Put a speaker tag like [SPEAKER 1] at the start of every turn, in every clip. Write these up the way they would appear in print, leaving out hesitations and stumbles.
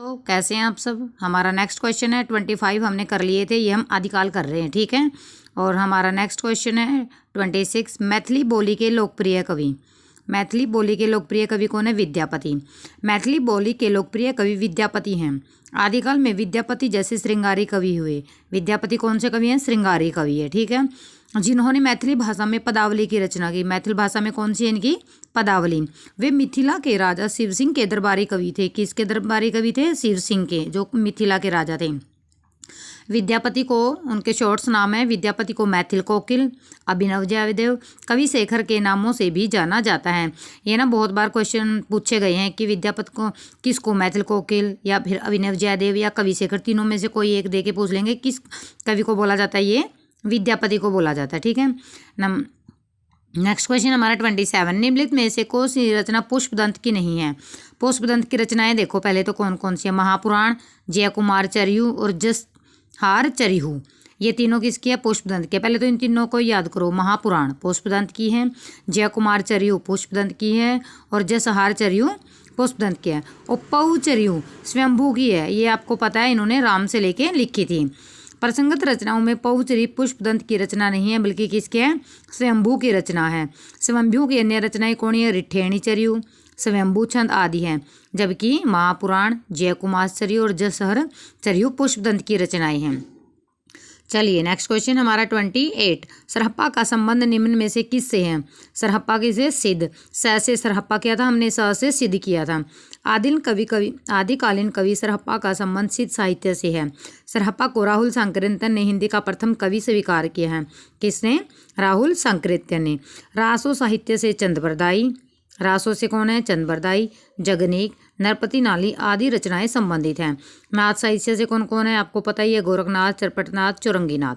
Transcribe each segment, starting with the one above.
[SPEAKER 1] तो कैसे हैं आप सब। हमारा नेक्स्ट क्वेश्चन है 25 हमने कर लिए थे, ये हम आदिकाल कर रहे हैं, ठीक है। और हमारा नेक्स्ट क्वेश्चन है 26, मैथिली बोली के लोकप्रिय कवि। मैथिली बोली के लोकप्रिय कवि कौन है? विद्यापति। मैथिली बोली के लोकप्रिय कवि विद्यापति हैं। आदिकाल में विद्यापति जैसे श्रृंगारी कवि हुए। विद्यापति कौन से कवि हैं? श्रृंगारी कवि है, ठीक है। जिन्होंने मैथिली भाषा में पदावली की रचना की। मैथिली भाषा में कौन सी है इनकी? पदावली। वे मिथिला के राजा शिव सिंह के दरबारी कवि थे। किसके दरबारी कवि थे? शिव सिंह के, जो मिथिला के राजा थे। विद्यापति को, उनके शॉर्ट्स नाम है, विद्यापति को मैथिल कोकिल, अभिनव जयदेव, कवि शेखर के नामों से भी जाना जाता है। ये ना बहुत बार क्वेश्चन पूछे गए हैं कि विद्यापति को किसको मैथिल कोकिल या फिर अभिनव जयदेव या कवि शेखर, तीनों में से कोई एक दे के पूछ लेंगे किस कवि को बोला जाता है। ये विद्यापति को बोला जाता है, ठीक है। नेक्स्ट क्वेश्चन हमारा 27, निम्नलिखित में से कौन सी रचना पुष्पदंत की नहीं है? पुष्पदंत की रचनाएं देखो पहले तो कौन कौन सी है। महापुराण, जयकुमार चरियू और जसहार चरिहू, ये तीनों किसकी है? पुष्पदंत के। पहले तो इन तीनों को याद करो। महापुराण पुष्पदंत की है, जयकुमार चरियू पुष्पदंत की है और जसहार चरियू पुष्पदंत की है। और पऊ चरियू स्वयंभू की है, ये आपको पता है, इन्होंने राम से लेके लिखी थी। प्रसंगत रचनाओं में पहुचरी पुष्पदंत की रचना नहीं है, बल्कि किसके है? स्वयंभू की रचना है। स्वयंभू की अन्य रचनाएं कौन है? रिठेणी चरियू, स्वयंभू छंद आदि हैं, जबकि महापुराण, जयकुमार चरियू और जसहर चरियू पुष्पदंत की रचनाएं हैं। चलिए नेक्स्ट क्वेश्चन हमारा 28, सरहप्पा का संबंध निम्न में से किससे है? सरहप्पा किसे? सिद्ध। स से सरहप्पा किया था हमने, स से सिद्ध किया था। आदिकालीन कवि सरहप्पा का संबंध सिद्ध साहित्य से है। सरहप्पा को राहुल सांकृत्यन ने हिंदी का प्रथम कवि स्वीकार किया है। किसने? राहुल सांकृत्यन ने। रासो साहित्य से चंद्रबरदाई, रासों से कौन है? चंद्रबरदाई, जगनीक, नरपति नाली आदि रचनाएं संबंधित हैं। नाथ साहित्य से कौन कौन है? आपको पता ही है, गोरखनाथ, चरपटनाथ, चौरंगीनाथ।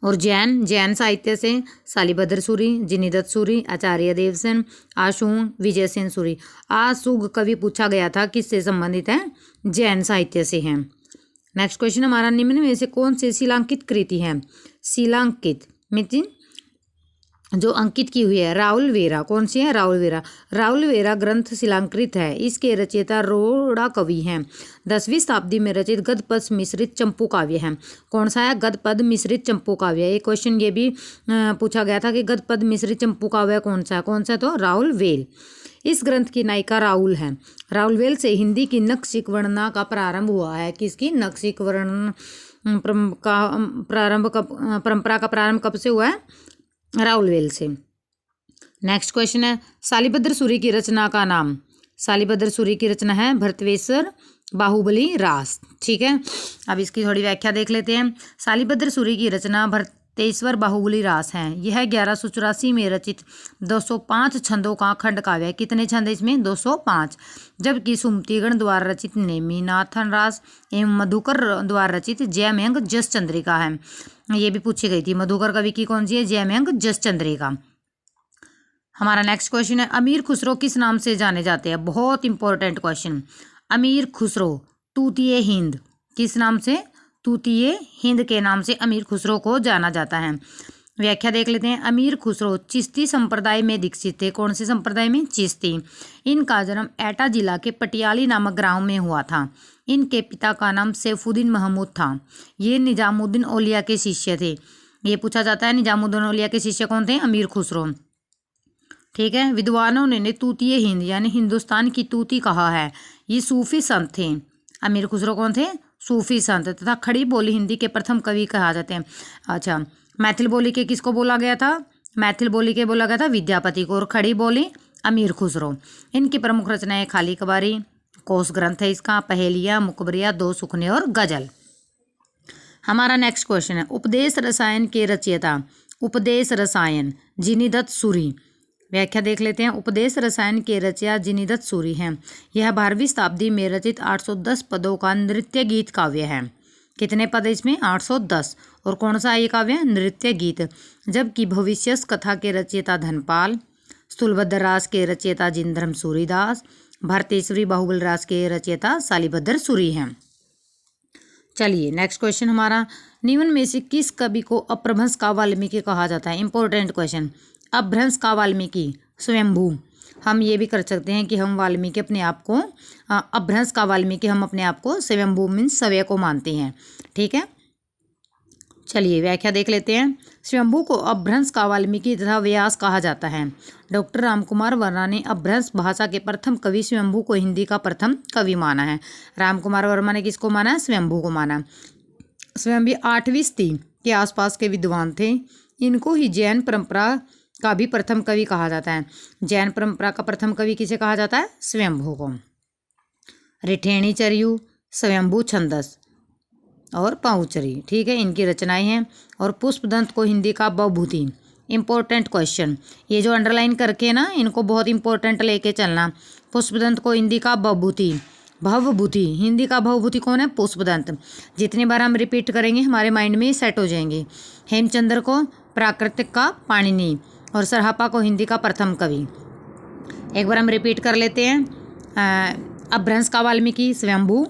[SPEAKER 1] और जैन साहित्य से शालिभद्र सूरी, जिनीदत्त सूरी, आचार्य देवसेन, आशून, विजयसेन सूरी। आशुग कवि पूछा गया था, किससे संबंधित है? जैन साहित्य से है। नेक्स्ट क्वेश्चन हमारा, निम्न में से कौन से शिलांकित कृति है? शिलांकित मीन्स जो अंकित की हुई है। राहुल वेरा, कौन सी है? राहुल वेरा। राहुल वेरा ग्रंथ शिलांकृत है। इसके रचयिता रोड़ा कवि हैं। 10वीं शताब्दी में रचित गद्यपद मिश्रित चंपू काव्य है। कौन सा है? गद्यपद मिश्रित चंपू काव्य। एक क्वेश्चन ये भी पूछा गया था कि गद्यपद मिश्रित चंपू काव्य कौन सा है? कौन सा? तो राहुल वेल। इस ग्रंथ की नायिका राहुल है। राहुल वेल से हिंदी की नक्शिक वर्णना का प्रारंभ हुआ है। किसकी? नक्शिक वर्ण परंपरा का प्रारंभ कब से हुआ है? राहुल वेल से। नेक्स्ट क्वेश्चन है, शालिभद्र सूरी की रचना का नाम। शालिभद्र सूरी की रचना है भरतेश्वर बाहुबली रास, ठीक है। अब इसकी थोड़ी व्याख्या देख लेते हैं। शालिभद्र सूरी की रचना भरतेश्वर बाहुबली रास है। यह 1184 में रचित 205 छंदों का खंड काव्य है। कितने छंद इसमें? 205। जबकि सुमतिगण द्वारा रचित नेमिनाथन रास एवं मधुकर द्वारा रचित जयमेघ जस चंद्रिका है। ये भी पूछी गई थी। मधुकर कवि की कौन सी है? जयमेघ जस चंद्रिका। हमारा नेक्स्ट क्वेश्चन है, अमीर खुसरो किस नाम से जाने जाते हैं? बहुत इंपॉर्टेंट क्वेश्चन। अमीर खुसरो तूतीय हिंद, किस नाम से? तूतीय हिंद के नाम से अमीर खुसरो को जाना जाता है। व्याख्या देख लेते हैं। अमीर खुसरो चिश्ती संप्रदाय में दीक्षित थे। कौन से संप्रदाय में? चिश्ती। इनका जन्म एटा जिला के पटियाली नामक गांव में हुआ था। इनके पिता का नाम सैफुद्दीन महमूद था। ये निजामुद्दीन औलिया के शिष्य थे। ये पूछा जाता है, निजामुद्दीन औलिया के शिष्य कौन थे? अमीर खुसरो, ठीक है। विद्वानों ने तूतीय हिंद यानी हिंदुस्तान की तूती कहा है। ये सूफी संत थे। अमीर खुसरो कौन थे? सूफी संत तथा खड़ी बोली हिंदी के प्रथम कवि कहा जाते हैं। अच्छा, मैथिल बोली के किसको बोला गया था? मैथिल बोली के बोला गया था विद्यापति को, और खड़ी बोली अमीर खुसरो। इनकी प्रमुख रचनाएं खाली कबारी, कोष ग्रंथ है इसका, पहेलियाँ, मुकबरिया, दो सुखने और गजल। हमारा नेक्स्ट क्वेश्चन है, उपदेश रसायन के रचयिता। उपदेश रसायन जिनीदत्त सूरी। व्याख्या देख लेते हैं। उपदेश रसायन के रचयिता जिनीदत्त सूरी हैं। यह 12वीं शताब्दी में रचित 810 पदों का नृत्य गीत काव्य है। कितने पद इसमें? 810। और कौन सा ये काव्य? नृत्य गीत। जबकि भविष्य कथा के रचयिता धनपाल, स्थूलभद्र रास के रचयिता जिनधर्म सूरीदास, भरतेश्वरी बाहुबल रास के रचयिता शालिभद्र सूरी हैं। चलिए नेक्स्ट क्वेश्चन हमारा, निम्न में से किस कवि को अपभ्रंश का वाल्मीकि कहा जाता है? Important question. अपभ्रंश का वाल्मीकि स्वयंभू। हम ये भी कर सकते हैं कि हम वाल्मीकि अपने आप को अपभ्रंश का वाल्मीकि हम अपने आप को स्वयंभू मीन्स सवय को मानते हैं। ठीक है, चलिए व्याख्या देख लेते हैं। स्वयंभू को अपभ्रंश का वाल्मीकि तथा व्यास कहा जाता है। डॉक्टर रामकुमार वर्मा ने अपभ्रंश भाषा के प्रथम कवि स्वयंभू को हिंदी का प्रथम कवि माना है। रामकुमार वर्मा ने किसको माना है? स्वयंभू को माना। स्वयंभू 8वीं सदी के आसपास के विद्वान थे। इनको ही जैन परंपरा का भी प्रथम कवि कहा जाता है। जैन परंपरा का प्रथम कवि किसे कहा जाता है? स्वयंभू को। रिठेणी चरयू, स्वयंभू छंदस और पाउचरी, ठीक है, इनकी रचनाएं हैं। और पुष्पदंत को हिंदी का भवभूति। इंपॉर्टेंट क्वेश्चन, ये जो अंडरलाइन करके ना इनको बहुत इंपॉर्टेंट लेके चलना। पुष्पदंत को हिंदी का भवभूति, भवभूति, हिंदी का भवभूति कौन है? पुष्पदंत। जितनी बार हम रिपीट करेंगे हमारे माइंड में सेट हो जाएंगे। हेमचंद्र को प्राकृतिक का पाणिनि और सरहापा को हिंदी का प्रथम कवि। एक बार हम रिपीट कर लेते हैं। अपभ्रंश का वाल्मीकि स्वयंभू,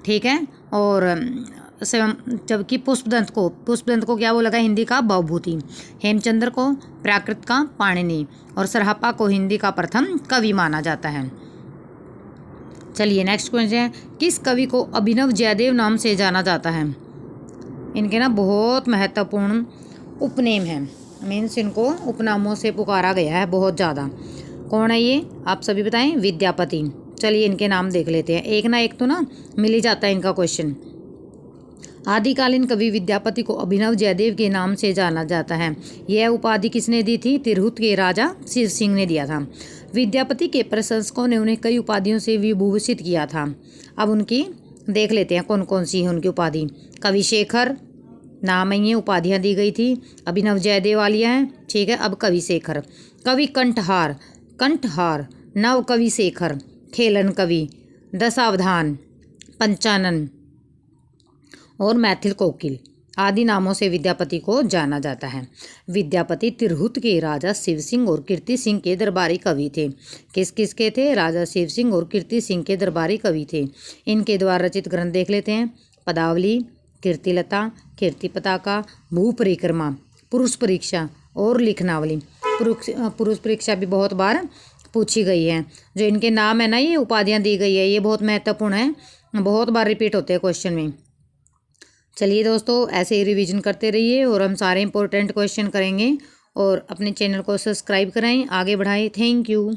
[SPEAKER 1] ठीक है, और स्वयं जबकि पुष्पदंत को क्या वो लगा? हिंदी का भवभूति। हेमचंद्र को प्राकृत का पाणिनि और सरहापा को हिंदी का प्रथम कवि माना जाता है। चलिए नेक्स्ट क्वेश्चन है, किस कवि को अभिनव जयदेव नाम से जाना जाता है? इनके ना बहुत महत्वपूर्ण उपनेम हैं, मीन्स इनको उपनामों से पुकारा गया है बहुत ज़्यादा। कौन है ये? आप सभी बताएं। विद्यापति। चलिए इनके नाम देख लेते हैं, एक ना एक तो ना मिल ही जाता है इनका क्वेश्चन। आदिकालीन कवि विद्यापति को अभिनव जयदेव के नाम से जाना जाता है। यह उपाधि किसने दी थी? तिरहुत के राजा शिव सिंह ने दिया था। विद्यापति के प्रशंसकों ने उन्हें कई उपाधियों से विभूषित किया था। अब उनकी देख लेते हैं कौन कौन सी है उनकी उपाधि। कवि शेखर नाम है, ये उपाधियाँ दी गई थी। अभिनव जयदेव वालिया है, ठीक है। अब कवि शेखर, कवि कंठहार, नव कवि शेखर, खेलन कवि, दशावधान, पंचानन और मैथिल कोकिल आदि नामों से विद्यापति को जाना जाता है। विद्यापति तिरहुत के राजा शिव सिंह और कीर्ति सिंह के दरबारी कवि थे। किस किस के थे? राजा शिव सिंह और कीर्ति सिंह के दरबारी कवि थे। इनके द्वारा रचित ग्रंथ देख लेते हैं। पदावली, कीर्तिलता, कीर्ति पताका, भू परिक्रमा, पुरुष परीक्षा और लिखनावली। पुरुष परीक्षा भी बहुत बार पूछी गई है। जो इनके नाम है ना, ये उपाधियाँ दी गई है, ये बहुत महत्वपूर्ण है, बहुत बार रिपीट होते हैं क्वेश्चन में। चलिए दोस्तों, ऐसे ही रिवीजन करते रहिए और हम सारे इंपॉर्टेंट क्वेश्चन करेंगे। और अपने चैनल को सब्सक्राइब कराएं, आगे बढ़ाएं। Thank you.